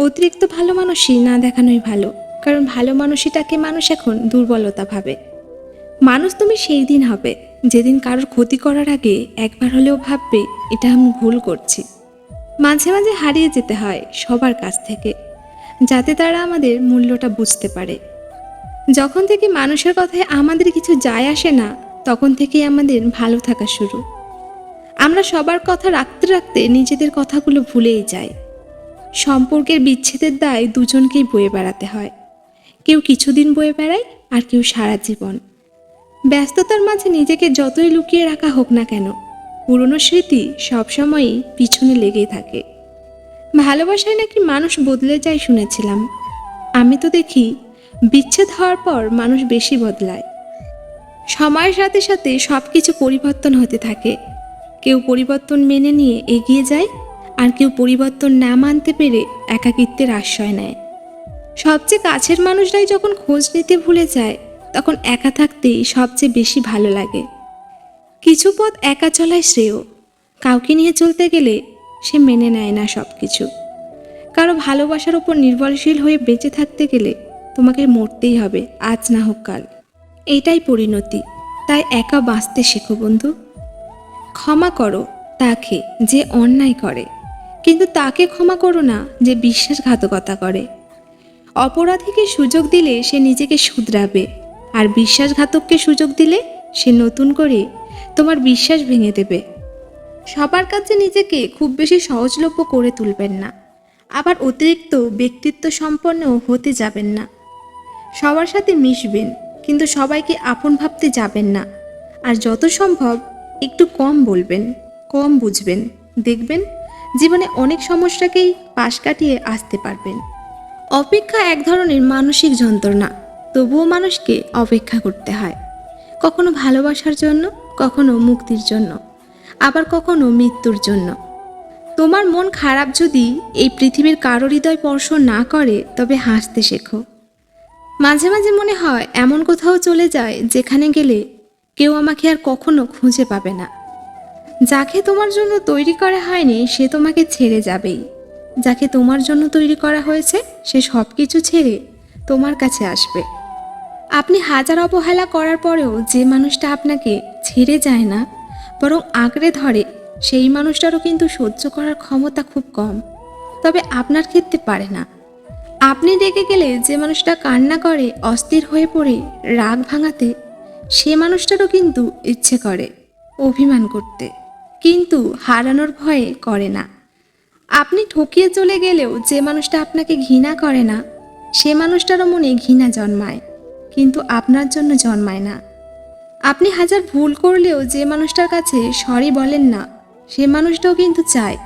অতিরিক্ত ভালো মানুষই না দেখানোই ভালো, কারণ ভালো মানুষটাকে মানুষ এখন দুর্বলতা ভাবে। মানুষ তুমি সেই দিন হবে যেদিন কারোর ক্ষতি করার আগে একবার হলেও ভাববে এটা আমি ভুল করছি। মাঝে মাঝে হারিয়ে যেতে হয় সবার কাছ থেকে, যাতে তারা আমাদের মূল্যটা বুঝতে পারে। যখন থেকে মানুষের কথায় আমাদের কিছু যায় আসে না, তখন থেকেই আমাদের ভালো থাকা শুরু। আমরা সবার কথা রাখতে রাখতে নিজেদের কথাগুলো ভুলেই যাই। সম্পর্কের বিচ্ছেদের দায় দুজনকেই বয়ে বেড়াতে হয়। কেউ কিছুদিন বয়ে বেড়ায়, আর কেউ সারা জীবন। ব্যস্ততার মাঝে নিজেকে যতই লুকিয়ে রাখা হোক না কেন, পুরনো স্মৃতি সবসময়ই পিছনে লেগেই থাকে। ভালোবাসায় নাকি মানুষ বদলে যায় শুনেছিলাম। আমি তো দেখি বিচ্ছেদ হওয়ার পর মানুষ বেশি বদলায়। সময়ের সাথে সাথে সব কিছু পরিবর্তন হতে থাকে। কেউ পরিবর্তন মেনে নিয়ে এগিয়ে যায়, আর কেউ পরিবর্তন না মানতে পেরে একাকিত্বের আশ্রয় নেয়। সবচেয়ে কাছের মানুষরাই যখন খোঁজ নিতে ভুলে যায়, তখন একা থাকতেই সবচেয়ে বেশি ভালো লাগে। কিছু পথ একা চলাই শ্রেয়। কাউকে নিয়ে চলতে গেলে সে মেনে নেয় না সব কিছু। কারো ভালোবাসার ওপর নির্ভরশীল হয়ে বেঁচে থাকতে গেলে তোমাকে মরতেই হবে, আজ না হোক কাল। এটাই পরিণতি। তাই একা বাঁচতে শেখো বন্ধু। ক্ষমা করো তাকে যে অন্যায় করে, কিন্তু তাকে ক্ষমা করো না যে বিশ্বাসঘাতকতা করে। অপরাধীকে সুযোগ দিলে সে নিজেকে শুধরাবে, আর বিশ্বাসঘাতককে সুযোগ দিলে সে নতুন করে তোমার বিশ্বাস ভেঙে দেবে। সবার কাছে নিজেকে খুব বেশি সহজলভ্য করে তুলবেন না, আবার অতিরিক্ত ব্যক্তিত্ব সম্পন্নও হতে যাবেন না। সবার সাথে মিশবেন, কিন্তু সবাইকে আপন ভাবতে যাবেন না। আর যত সম্ভব একটু কম বলবেন, কম বুঝবেন। দেখবেন জীবনে অনেক সমস্যাকেই পাশ কাটিয়ে আসতে পারবেন। অপেক্ষা এক ধরনের মানসিক যন্ত্রণা, তবুও মানুষকে অপেক্ষা করতে হয়। কখনো ভালোবাসার জন্য, কখনো মুক্তির জন্য, আবার কখনো মৃত্যুর জন্য। তোমার মন খারাপ যদি এই পৃথিবীর কারো হৃদয় স্পর্শ না করে, তবে হাসতে শেখো। মাঝে মাঝে মনে হয় এমন কোথাও চলে যায় যেখানে গেলে কেউ আমাকে আর কখনো খুঁজে পাবে না। যাকে তোমার জন্য তৈরি করা হয়নি সে তোমাকে ছেড়ে যাবেই। যাকে তোমার জন্য তৈরি করা হয়েছে সে সব কিছু ছেড়ে তোমার কাছে আসবে। আপনি হাজার অবহেলা করার পরেও যে মানুষটা আপনাকে ছেড়ে যায় না, বরং আঁকড়ে ধরে, সেই মানুষটারও কিন্তু সহ্য করার ক্ষমতা খুব কম। তবে আপনার ক্ষেত্রে পারে না। আপনি রেগে গেলে যে মানুষটা কান্না করে অস্থির হয়ে পড়ে রাগ ভাঙাতে, সে মানুষটারও কিন্তু ইচ্ছে করে অভিমান করতে, কিন্তু হারানোর ভয়ে করে না। আপনি ঠকিয়ে চলে গেলেও যে মানুষটা আপনাকে ঘৃণা করে না, সে মানুষটারও মনে ঘৃণা জন্মায়, কিন্তু আপনার জন্য জন্মায় না। আপনি হাজার ভুল করলেও যে মানুষটার কাছে সরি বলেন না, সে মানুষটাও কিন্তু চায়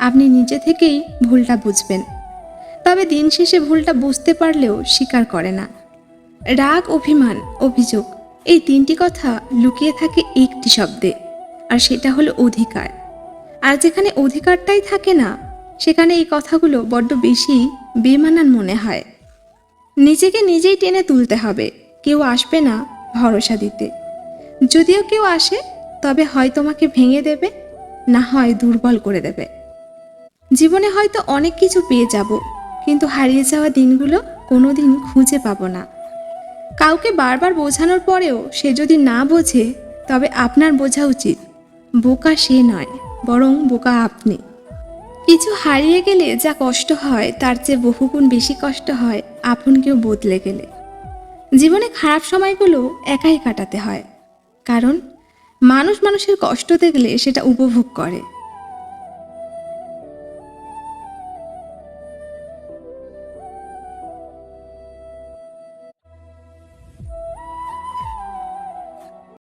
আপনি নিজে থেকেই ভুলটা বুঝবেন। তবে দিন শেষে ভুলটা বুঝতে পারলেও স্বীকার করে না। রাগ, অভিমান, অভিযোগ, এই তিনটি কথা লুকিয়ে থাকে একটি শব্দে, আর সেটা হলো অধিকার। আর যেখানে অধিকারটাই থাকে না, সেখানে এই কথাগুলো বড্ড বেশি বেমানান মনে হয়। নিজেকে নিজেই টেনে তুলতে হবে, কেউ আসবে না ভরসা দিতে। যদিও কেউ আসে, তবে হয় তোমাকে ভেঙে দেবে, না হয় দুর্বল করে দেবে। জীবনে হয়তো অনেক কিছু পেয়ে যাব, কিন্তু হারিয়ে যাওয়া দিনগুলো কোনোদিন খুঁজে পাবো না। কাউকে বারবার বোঝানোর পরেও সে যদি না বোঝে, তবে আপনার বোঝা উচিত বোকা সে নয়, বরং বোকা আপনি। কিছু হারিয়ে গেলে যা কষ্ট হয়, তার চেয়ে বহুগুণ বেশি কষ্ট হয় আপন কেউ বদলে গেলে। জীবনে খারাপ সময়গুলো একাই কাটাতে হয়, কারণ মানুষ মানুষের কষ্ট দেখলে সেটা উপভোগ করে।